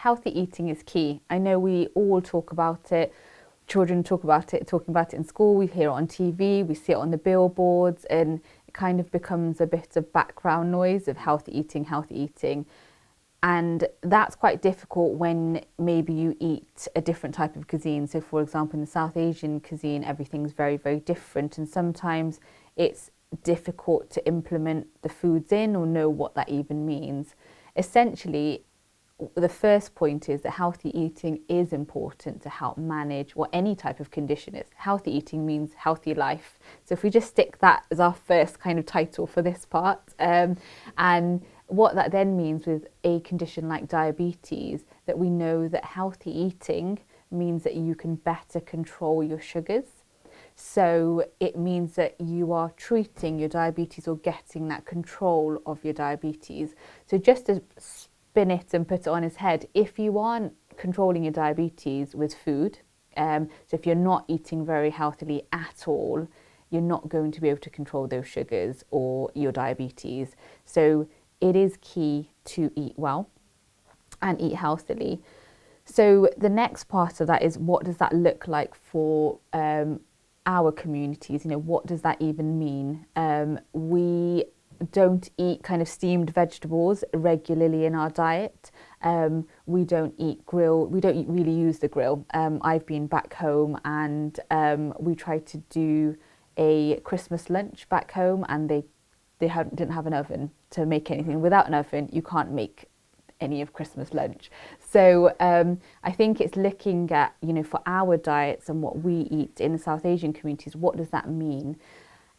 healthy eating is key. I know we all talk about it. Children talking about it in school. We hear it on TV, we see it on the billboards, and it kind of becomes a bit of background noise of healthy eating, healthy eating. And that's quite difficult when maybe you eat a different type of cuisine. So for example, in the South Asian cuisine, everything's very, very different. And sometimes it's difficult to implement the foods in or know what that even means. Essentially, the first point is that healthy eating is important to help manage what any type of condition is. Healthy eating means healthy life. So if we just stick that as our first kind of title for this part, and what that then means with a condition like diabetes, that we know that healthy eating means that you can better control your sugars. So it means that you are treating your diabetes or getting that control of your diabetes. So just to spin it and put it on his head, if you aren't controlling your diabetes with food, so if you're not eating very healthily at all, you're not going to be able to control those sugars or your diabetes. So it is key to eat well and eat healthily. So the next part of that is, what does that look like for our communities? You know, what does that even mean? We don't eat kind of steamed vegetables regularly in our diet. We don't eat grill. We don't really use the grill. I've been back home and we tried to do a Christmas lunch back home, and they didn't have an oven to make anything. Without an oven, you can't make any of Christmas lunch. So I think it's looking at, you know, for our diets and what we eat in the South Asian communities, what does that mean?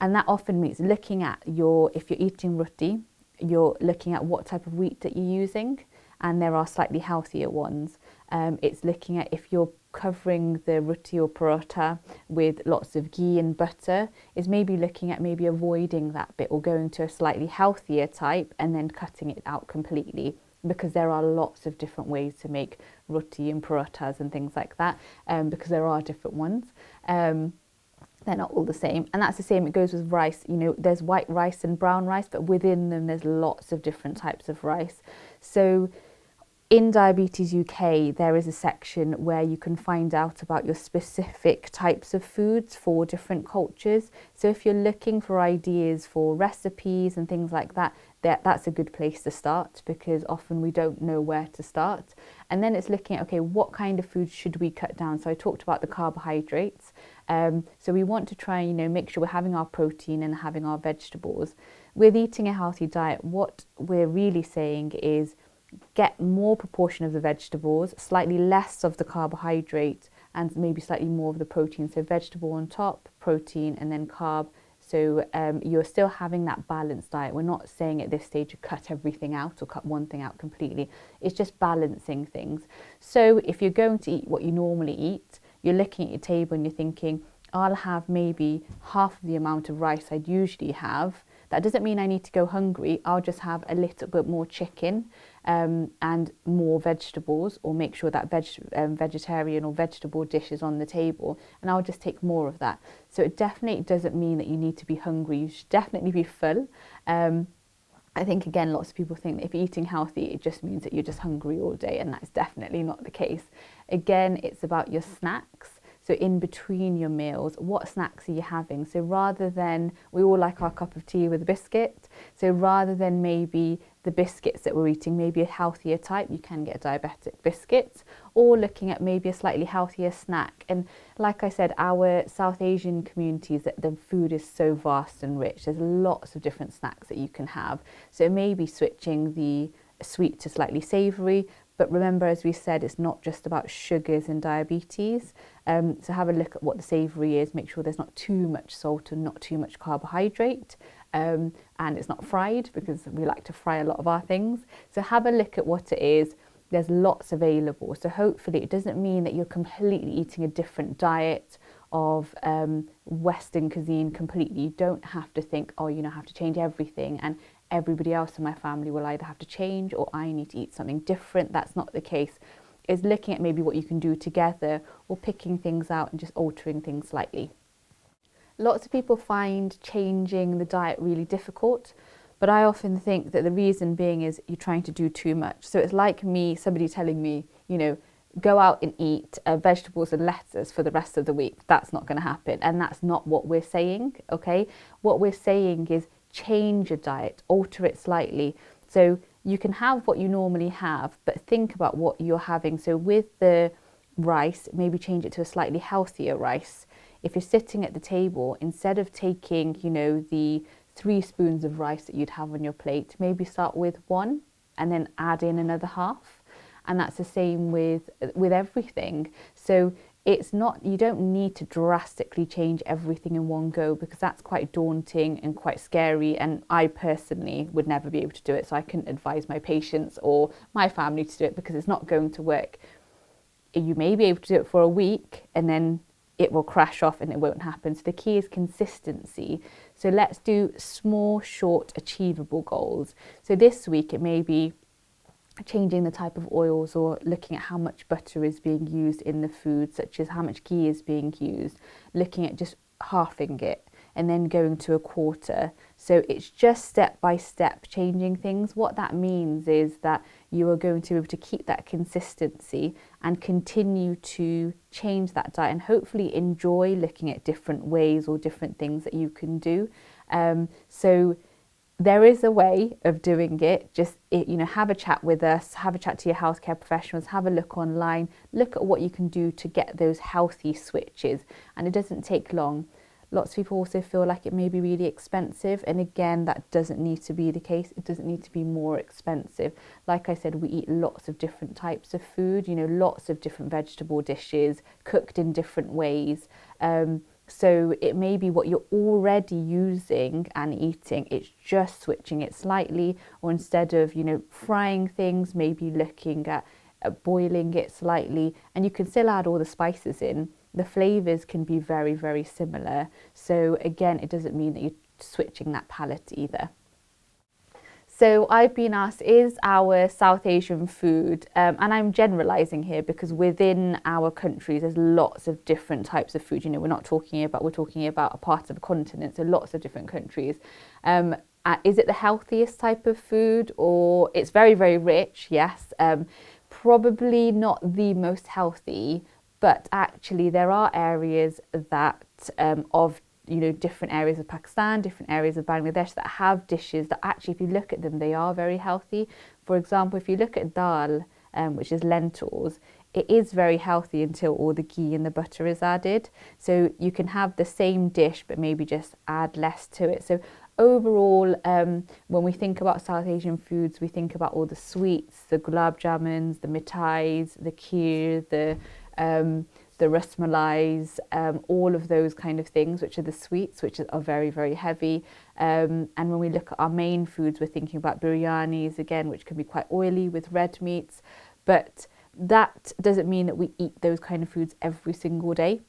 And that often means looking at if you're eating roti, you're looking at what type of wheat that you're using, and there are slightly healthier ones. It's looking at if you're covering the roti or paratha with lots of ghee and butter, is maybe looking at maybe avoiding that bit or going to a slightly healthier type and then cutting it out completely, because there are lots of different ways to make roti and parathas and things like that, because there are different ones. They're not all the same. And that's the same, it goes with rice. You know, there's white rice and brown rice, but within them there's lots of different types of rice. So in Diabetes UK, there is a section where you can find out about your specific types of foods for different cultures. So if you're looking for ideas for recipes and things like that, that's a good place to start, because often we don't know where to start. And then it's looking at, okay, what kind of food should we cut down? So I talked about the carbohydrates. So we want to try, you know, make sure we're having our protein and having our vegetables. With eating a healthy diet, what we're really saying is get more proportion of the vegetables, slightly less of the carbohydrate, and maybe slightly more of the protein. So vegetable on top, protein, and then carb. So you're still having that balanced diet. We're not saying at this stage to cut everything out or cut one thing out completely. It's just balancing things. So if you're going to eat what you normally eat, you're looking at your table and you're thinking, I'll have maybe half of the amount of rice I'd usually have. That doesn't mean I need to go hungry. I'll just have a little bit more chicken and more vegetables, or make sure that vegetarian or vegetable dish is on the table, and I'll just take more of that. So it definitely doesn't mean that you need to be hungry. You should definitely be full. I think, again, lots of people think that if you're eating healthy, it just means that you're just hungry all day, and that's definitely not the case. Again, it's about your snacks. So in between your meals, what snacks are you having? So rather than, we all like our cup of tea with a biscuit. So rather than maybe the biscuits that we're eating, maybe a healthier type, you can get a diabetic biscuit, or looking at maybe a slightly healthier snack. And like I said, our South Asian communities, the food is so vast and rich. There's lots of different snacks that you can have. So maybe switching the sweet to slightly savoury. But remember, as we said, it's not just about sugars and diabetes. So have a look at what the savoury is. Make sure there's not too much salt and not too much carbohydrate. And it's not fried, because we like to fry a lot of our things. So have a look at what it is. There's lots available. So hopefully it doesn't mean that you're completely eating a different diet of Western cuisine completely. You don't have to think, oh, you know, I have to change everything, and everybody else in my family will either have to change, or I need to eat something different. That's not the case. It's looking at maybe what you can do together, or picking things out and just altering things slightly. Lots of people find changing the diet really difficult, But I often think that the reason being is you're trying to do too much. So it's like somebody telling me, go out and eat vegetables and lettuce for the rest of the week. That's not going to happen. And that's not what we're saying, okay? What we're saying is change your diet, alter it slightly. So you can have what you normally have, but think about what you're having. So with the rice, maybe change it to a slightly healthier rice. If you're sitting at the table, instead of taking, the 3 spoons of rice that you'd have on your plate, maybe start with 1 and then add in another half. And that's the same with everything. So it's not, you don't need to drastically change everything in one go, because that's quite daunting and quite scary. And I personally would never be able to do it. So I couldn't advise my patients or my family to do it, because it's not going to work. You may be able to do it for a week and then it will crash off and it won't happen. So the key is consistency. So let's do small, short, achievable goals. So this week it may be changing the type of oils, or looking at how much butter is being used in the food, such as how much ghee is being used, looking at just halving it and then going to a quarter. So it's just step by step changing things. What that means is that you are going to be able to keep that consistency and continue to change that diet, and hopefully enjoy looking at different ways or different things that you can do. So there is a way of doing it. Just, have a chat with us, have a chat to your healthcare professionals, have a look online, look at what you can do to get those healthy switches. And it doesn't take long. Lots of people also feel like it may be really expensive. And again, that doesn't need to be the case. It doesn't need to be more expensive. Like I said, we eat lots of different types of food, lots of different vegetable dishes cooked in different ways. So it may be what you're already using and eating, it's just switching it slightly, or instead of, frying things, maybe looking at boiling it slightly, and you can still add all the spices in. The flavours can be very, very similar. So again, it doesn't mean that you're switching that palate either. So I've been asked, is our South Asian food, and I'm generalising here because within our countries there's lots of different types of food. We're talking about a part of a continent, so lots of different countries. Is it the healthiest type of food? Or it's very, very rich, yes. Probably not the most healthy, but actually there are areas that of different areas of Pakistan, different areas of Bangladesh that have dishes that actually, if you look at them, they are very healthy. For example, if you look at dal, which is lentils, it is very healthy until all the ghee and the butter is added. So you can have the same dish, but maybe just add less to it. So overall, when we think about South Asian foods, we think about all the sweets, the gulab jamuns, the mithais, the kheer, the rasmalais, all of those kind of things, which are the sweets, which are very, very heavy. And when we look at our main foods, we're thinking about biryanis, again, which can be quite oily with red meats. But that doesn't mean that we eat those kind of foods every single day.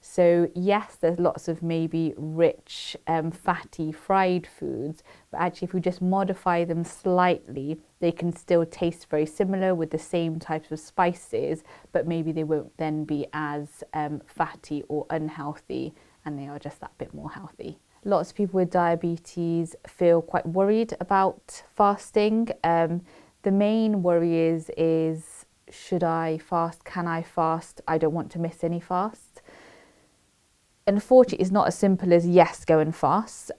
So yes, there's lots of maybe rich, fatty, fried foods, but actually if we just modify them slightly, they can still taste very similar with the same types of spices, but maybe they won't then be as fatty or unhealthy, and they are just that bit more healthy. Lots of people with diabetes feel quite worried about fasting. The main worry is, should I fast? Can I fast? I don't want to miss any fast. Unfortunately, it's not as simple as yes, go and fast.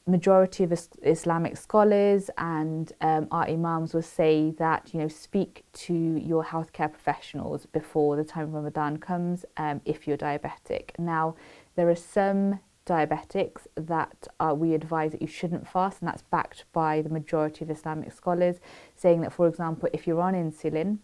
Majority of Islamic scholars and our imams will say that, speak to your healthcare professionals before the time of Ramadan comes if you're diabetic. Now, there are some diabetics that we advise that you shouldn't fast, and that's backed by the majority of Islamic scholars, saying that, for example, if you're on insulin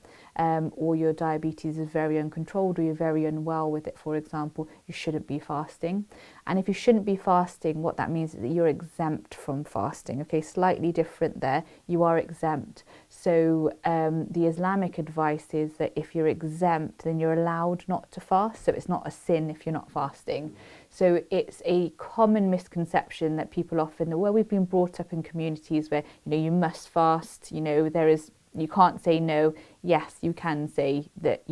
or your diabetes is very uncontrolled, or you're very unwell with it, for example, you shouldn't be fasting. And if you shouldn't be fasting, what that means is that you're exempt from fasting. Okay, slightly different there. You are exempt. So the Islamic advice is that if you're exempt, then you're allowed not to fast. So it's not a sin if you're not fasting. So it's a common misconception that people often, well, we've been brought up in communities where, you must fast, you can't say no. Yes, you can say that,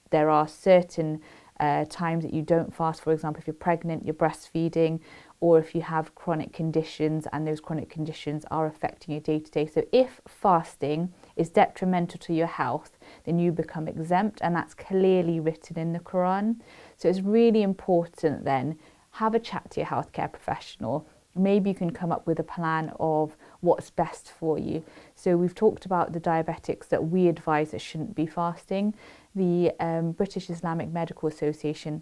there are certain times that you don't fast. For example, if you're pregnant, you're breastfeeding, or if you have chronic conditions and those chronic conditions are affecting your day-to-day. So if fasting is detrimental to your health, then you become exempt, and that's clearly written in the Quran. So it's really important then, have a chat to your healthcare professional. Maybe you can come up with a plan of what's best for you. So we've talked about the diabetics that we advise that shouldn't be fasting. The British Islamic Medical Association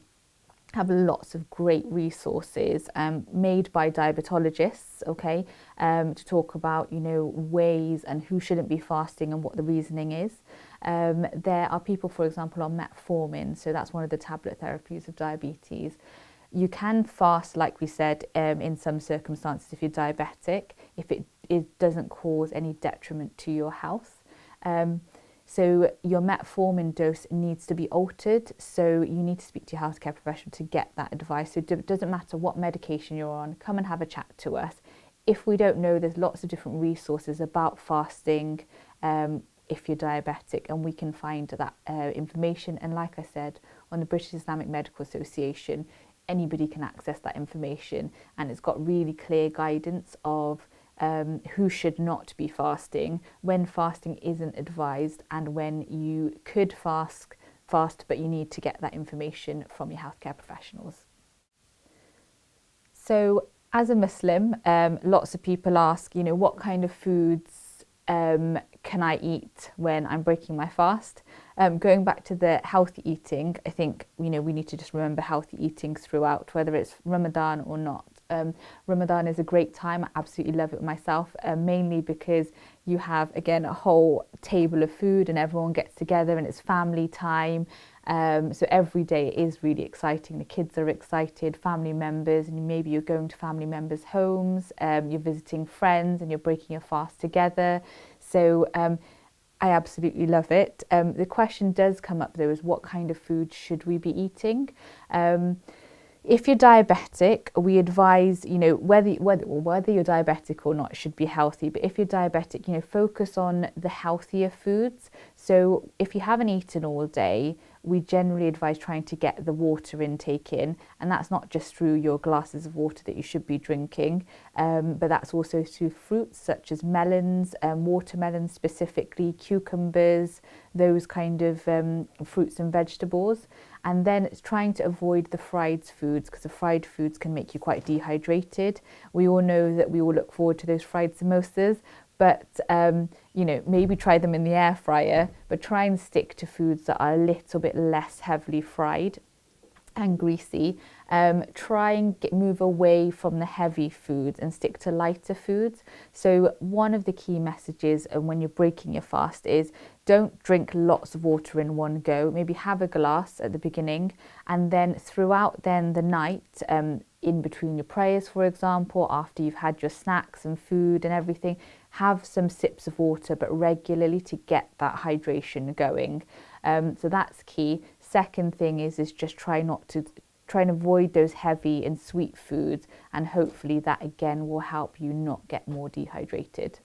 have lots of great resources made by diabetologists, okay, to talk about, you know, ways and who shouldn't be fasting and what the reasoning is. There are people, for example, on metformin, so that's one of the tablet therapies of diabetes. You can fast, like we said, in some circumstances if you're diabetic, if it doesn't cause any detriment to your health. So your metformin dose needs to be altered, so you need to speak to your healthcare professional to get that advice. So it doesn't matter what medication you're on, come and have a chat to us. If we don't know, there's lots of different resources about fasting if you're diabetic, and we can find that information. And like I said, on the British Islamic Medical Association, anybody can access that information, and it's got really clear guidance of who should not be fasting, when fasting isn't advised, and when you could fast but you need to get that information from your healthcare professionals. So as a Muslim, lots of people ask, you know, what kind of foods can I eat when I'm breaking my fast? Going back to the healthy eating, I think, you know, we need to just remember healthy eating throughout, whether it's Ramadan or not. Ramadan is a great time. I absolutely love it myself, mainly because you have, again, a whole table of food and everyone gets together and it's family time. So every day is really exciting. The kids are excited, family members, and maybe you're going to family members' homes, you're visiting friends and you're breaking your fast together. So I absolutely love it. The question does come up though, is what kind of food should we be eating? If you're diabetic, we advise, you know, whether you're diabetic or not should be healthy. But if you're diabetic, you know, focus on the healthier foods. So if you haven't eaten all day, we generally advise trying to get the water intake in, and that's not just through your glasses of water that you should be drinking, but that's also through fruits such as melons, watermelons specifically, cucumbers, those kind of fruits and vegetables. And then it's trying to avoid the fried foods, because the fried foods can make you quite dehydrated. We all know that we all look forward to those fried samosas, but you know, maybe try them in the air fryer, but try and stick to foods that are a little bit less heavily fried and greasy. Try and move away from the heavy foods and stick to lighter foods. So one of the key messages when you're breaking your fast is don't drink lots of water in one go. Maybe have a glass at the beginning, and then throughout then the night, in between your prayers, for example, after you've had your snacks and food and everything, have some sips of water, but regularly, to get that hydration going. So that's key. Second thing is just try and avoid those heavy and sweet foods, and hopefully that again will help you not get more dehydrated.